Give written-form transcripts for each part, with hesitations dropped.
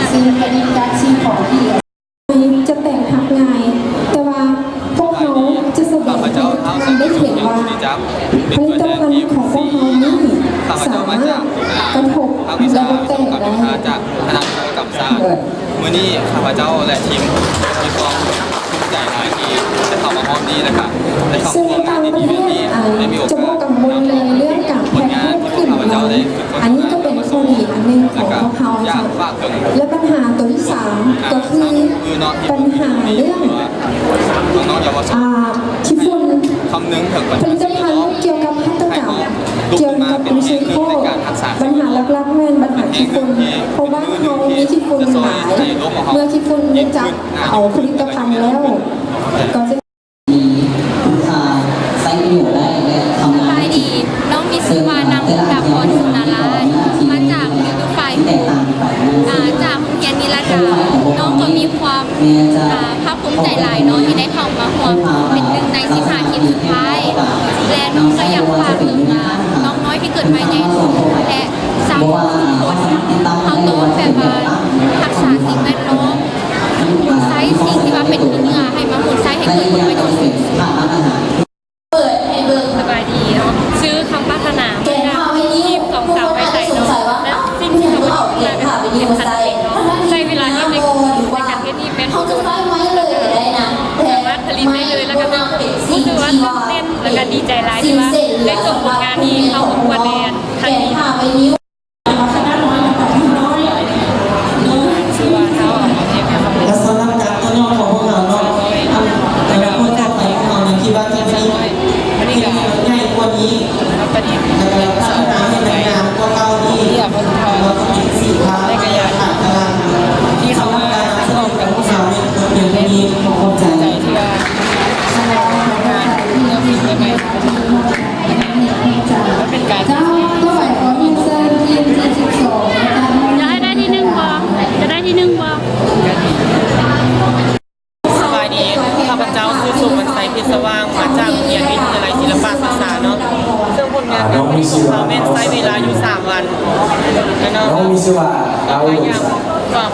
ซีผลิตการซีของที่จะแต่งหักงายแต่ว่าพวกเขาจะแสดงทำได้เห็นว่าผลิตภัณฑ์ของพวกเขานี่สามารถกระทบและแต่งได้จากคณะกรรมการเมื่อนี้ข้าพเจ้าและทีมมีความภูมิใจหลายที่ได้เข้ามาพร้อมนี้นะครับได้เข้าร่วมงานดีๆนี้ได้มีโอกาสจะบอกกังวลเลยเรื่องการแพ้ขึ้นมาอันนี้ก็เป็นข้อดีอันหนึ่งของพวกเขาค่ะและปัญหาตัวที่3ก็คือปัญหาเรื่องที่ฝุ่นคำนึงถึงผลิตภัณฑ์เกี่ยวกับพัฒกรรมเกี่ยวกับรีไซเคิลปัญหาหลักๆแม่นปัญหาที่ฝุ่นเพราะว่าเขามีที่ฝุ่นหลายเมื่อที่ฝุ่นได้จับเอาผลิตภัณฑ์แล้วก็จะใช้ประโยชน์ได้และทำงานดีน้องมีชื่อว่านางแบบพรสุนารามาจากฝ่ายจากโรงเรียนนิรดาน้องก็มีความภาคภูมิใจหลายน้องที่ได้เข้ามาร่วมเป็นหนึ่งใน15ทีมสุดท้ายและน้องก็อยากฝากถึงน้องน้อยที่เกิดมาในและสาวทุกคนเขาโตแบบว่ารักษาสิ่งแวดล้อมใช้สิ่งที่ว่าเป็นคุณงามให้มาหมุนใช้ให้เกิดผลประโยชน์สูงสุดเปิดให้เบิ่งสบายดีเนาะซื้อคำพัฒนาแกงข้าวไม่ยิ้ม2 สาวไปใส่เนาะและสิ่งที่เราต้องการเป็นคันเองเนาะใช้เวลาที่ในการเทศนี่เป็นเขาจะได้ไว้เลยได้นะสามารถผลิตได้เลยแล้วก็รู้สึกว่าตื่นเต้นแล้วก็ดีใจหลายที่ว่าได้ส่งผลงานนี้เข้าประกวดในครั้งนี้และสำหรับการต้นยอดของพวกเราเนาะในการพูดต่อไปของเราเนี่ยคิดว่าจะมีง่ายกว่านี้แล้วก็พัฒนาให้งานกว่าเก่านี้เราต้องมีสินค้าขาดตลาดที่สำหรับการทดลองกับพวกเราเนี่ยเป็นมีความใจที่ว่าเป็นการจะให้ได้ที่1บ่จะได้ที่1บ่สบายดีข้าพเจ้าคือสุวรรณไซพิศว่างมาจากโรงเรียนวิทยาลัยศิลปศึกษาเนาะซึ่งผลงานของเราเป็นใช้เวลาอยู่3 วันแล้วเนาะ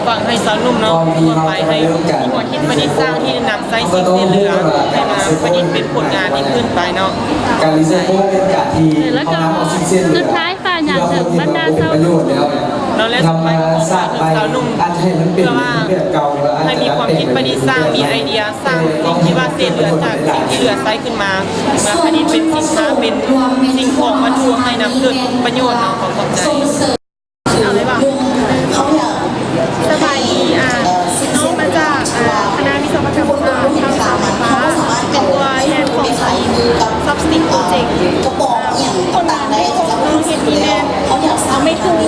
ฝากให้สาวนุ่มเนาะทั่วไปให้มีความคิดประดิษฐ์สร้างที่นำไซส์สีเหลืองให้มาประดิษฐ์เป็นผลงานที่ขึ้นไปเนาะการรีไซเคิลเป็นการที่เขานำเอาชิ้นสุดท้ายฝากอย่างถึงบรรดาสาวนุ่มเราเล่นไปสาวนุ่มเพื่อว่าให้มีความคิดประดิษฐ์สร้างมีไอเดียสร้างสิ่งที่ว่าเศษเหลือจากสิ่งที่เหลือไซส์ขึ้นมาประดิษฐ์เป็นสินค้าเป็นสิ่งของวัตถุให้นำเกิดประโยชน์เนาะของความใจเอาเลยป่ะสบายดีน้องมาจากคณะวิศวกรรมศาสตร์ทางสาขาฟ้าเป็นตัวแทนของทีมซับสติกโปรเจกต์คนงานที่น้องเห็นนี่แน่ไม่ถูกเ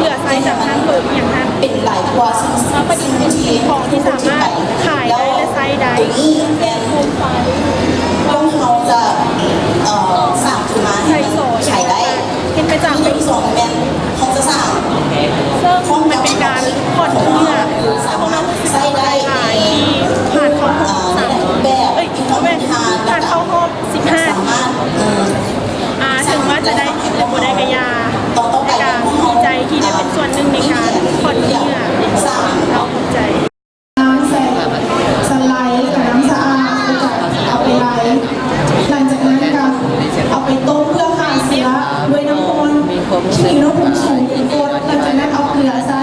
หลือไซส์จากทางเปิดอย่างนั้นเป็นหลายตัวมาประดิษฐ์เป็นสิ่งของที่สามารถขายได้และไซส์ได้โคมไฟพวกเขาจะสั่งถึงมาใช้ได้เห็นไปจากเป็น2แบรนด์เขาจะสั่งซึ่งมันเป็นการผ่อนเพื่อเพราะมันใช้ได้ที่ผ่านเข้าห้องแบบผ่านเข้าห้อง15ถึงว่าจะได้หรือไม่ได้กระยาในการดีใจที่ได้เป็นส่วนหนึ่งในการผ่อนเพื่อเราภูมิใจน้ำใส่สไลด์กับน้ำสะอาดเอาไปไล่หลังจากนั้นก็เอาไปต้มเพื่อฆ่าเชื้อด้วยน้ำมันที่มีอุณหภูมิสูงกดหลังจากนั้นเอาเกลือใส่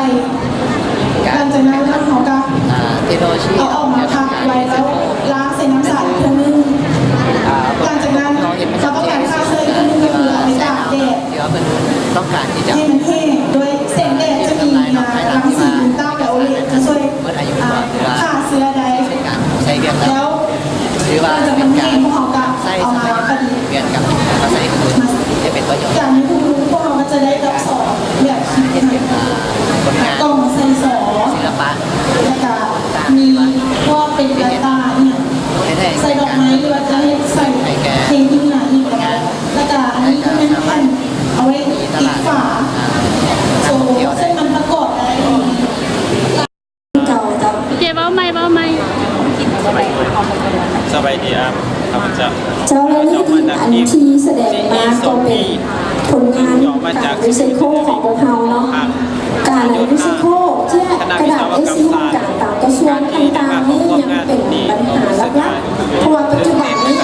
หลังจากนั้นเขาก็เอาออกมาพักไว้แล้วล้างใส่น้ำสะอาดเพื่อนึ่งหลังจากนั้นเราต้องการฆ่าเชื้ออีกนึงก็คือเอาไปตากแดดให้มันแห้งโดยแสงแดดจะมีรังสีอุลตราไวโอเลตจะช่วยฆ่าเชื้อได้แล้วเราจะมันแห้งพวกเขาก็เอามาประดิษฐ์จากนี้พวกเราก็จะได้รับสอนแบบคิดกล่องใส่สอแล้วก็มีว่าเป็นกระตาเนี่ยใส่ดอกไม้หรือว่าจะให้ใส่เพลงที่หนาอีกแล้วก็อันนี้ก็เป็นเอาไว้ติดฝาโซ่เส้นมันประกอบอะไรเก่าแต่เจ๊เบ้าไม่สบายดีครับข้าพเจ้าเจ้าหน้าที่อันที่แสดงมาก็เป็นผ ผลงานการรีไซเคิลของพวกเราเนาะการรีไซเคิลที่กระดาษ A4 การตามกระทรวงต่างๆนี่ยังเป็นปัญหาหลักๆเพราะว่าปัจจุบันนี้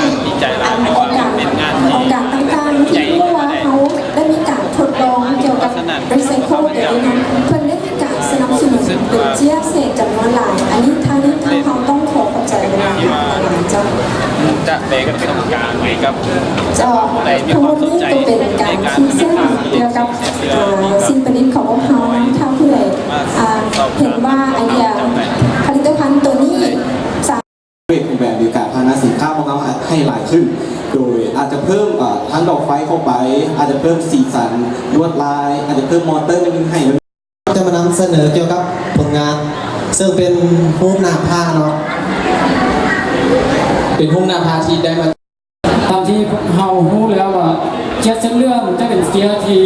องค์การต่างๆที่รู้ว่าเขาได้มีการทดลองเกี่ยวกับรีไซเคิลเดี๋ยวนี้นะเพิ่นได้มีการสนับสนุนเป็นเจี๊ยบเศษจำนวนหลายอันนี้ทางเขาต้องขอขอบใจเวลาเจ้า จะแบ่งเป็นกการไว้กับ ทั้งหมดนี้ก็เป็นการชี้เส้นเกี่ยวกับสิ่งประดิษฐ์ของพวกเขานะถ้าผู้ใดเห็นว่าไอเดียผลิตภัณฑ์ตัวนี้สามารถ เวทแบบมีการพัฒนาสินค้าของเราให้หลายขึ้น โดยอาจจะเพิ่มทั้งดอกไฟเข้าไป อาจจะเพิ่มสีสันลวดลาย อาจจะเพิ่มมอเตอร์นึงให้จะมานำเสนอเกี่ยวกับผลงาน ซึ่งเป็นรูปหน้าผ้าเนาะเป็นรูปหน้าผ้าที่ได้มา ตามที่เรารู้แล้วว่าเจี๊ยบเส้นเรื่องจะเป็นเจี๊ยบที่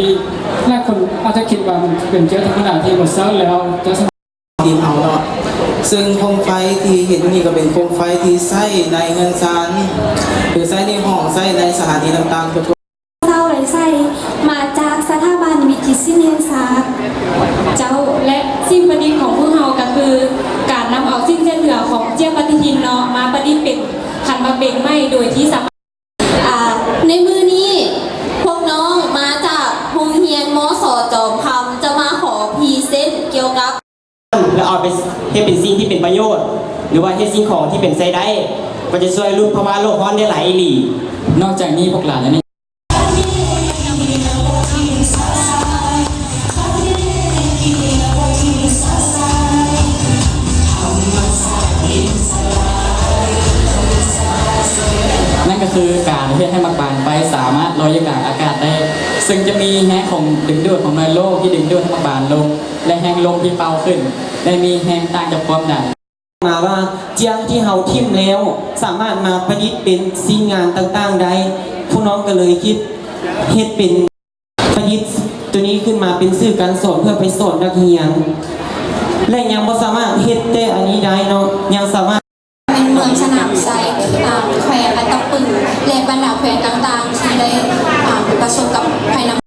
แรกคนอาจจะคิดว่ามันเป็นเจี๊ยบธรรมดาที่หมดเซลล์แล้วจะสมัคร ทีมเอาเนาะซึ่งโคมไฟที่เห็นนี่ก็เป็นโคมไฟที่ใช้ในเงินซานหรือใช้ในห้องใช้ในสถานีต่างๆทั่ว เจ้าไรไส้มาจากสถาบันวิจิตรศิลปศาสตร์เจ้าและสิ่งประดิษฐ์ของพวกเราก็คือ การนำเอาสิ่งเหลือของเจี๊ยบปฏิทินเนาะมาประดิษฐ์เป็นขันมาเบ่งไม้โดยที่สามารถในมือนี้พวกน้องมาจากโรงเรียนมส.จอมคำจะมาขอพรีเซนต์เกี่ยวกับ แล้วเอาไปให้เป็นสิ่งที่เป็นประโยชน์ หรือว่าให้สิ่งของที่เป็นไซได้ก็จะช่วยลดภาวะโลกร้อนได้หลายอีหลี นอกจากนี้พวกหลานนี่ นั่นก็คือการเพื่อให้มักบานไฟสามารถลอยอยู่กลางอากาศได้ ซึ่งจะมีแห้งของดึงดูดของหน่วยโลกที่ดึงดูดให้มักบานลง และแห้งลมที่เป่าขึ้นได้มีแห้งต่างจากความดัน มาว่าเจียงที่เฮาทิ่มแล้วสามารถมาประดิษฐ์เป็นสิ่งงานต่างๆได้ผู้น้องก็เลยคิดเฮ็ดเป็นประดิษฐ์ตัวนี้ขึ้นมาเป็นสื่อการสอนเพื่อไปสอนนักเรียนและยังบ่สามารถเฮ็ดแต่อันนี้ได้เนาะยังสามารถ เป็นเมืองสนามไซแขวงอัตตปือและบรรดาแขวงต่างๆที่ได้ประสบกับภัยน้ำ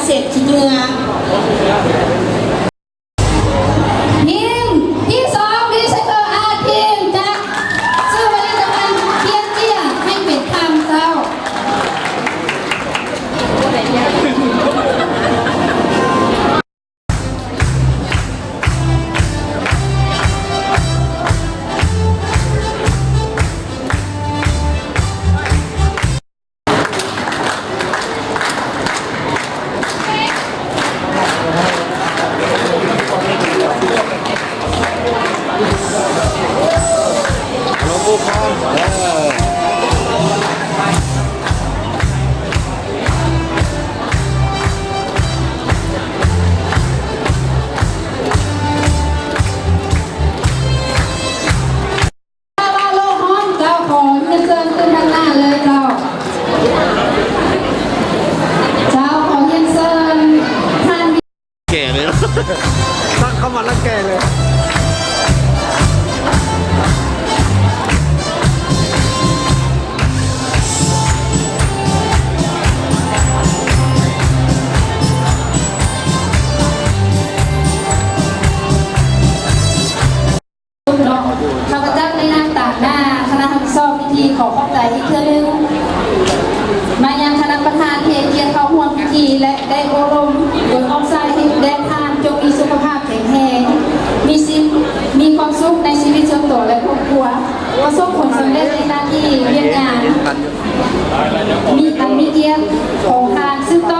เศษขี้เหงื่อ ทีมที่สองพรีเซนเตอร์อาทีมจะซื้อผลิตภัณฑ์เพียงเจียให้เป็นคำเจ้า ถ้าว่าโลกฮ้อนเจ้าของเงินเชิญขึ้นด้านหน้าเลยเจ้า เจ้าขอเงินเชิญท่าน แก่เลยตั้งเข้ามาแล้วแก่เลย ข้าพเจ้าในนามต่างหน้าคณะทำสอบพิธีขอขอบใจที่เพื่อลึงมายังคณะประธานเทเกียรติเข้าร่วมพิธีและได้อบรมโดยออกไซด์ให้แดนทานจงมีสุขภาพแข็งแรงมีความสุขในชีวิตส่วนตัวและครอบครัวประสบผลสำเร็จในหน้าที่เรียนงานมีเกียรติของทานซึ่งต่อ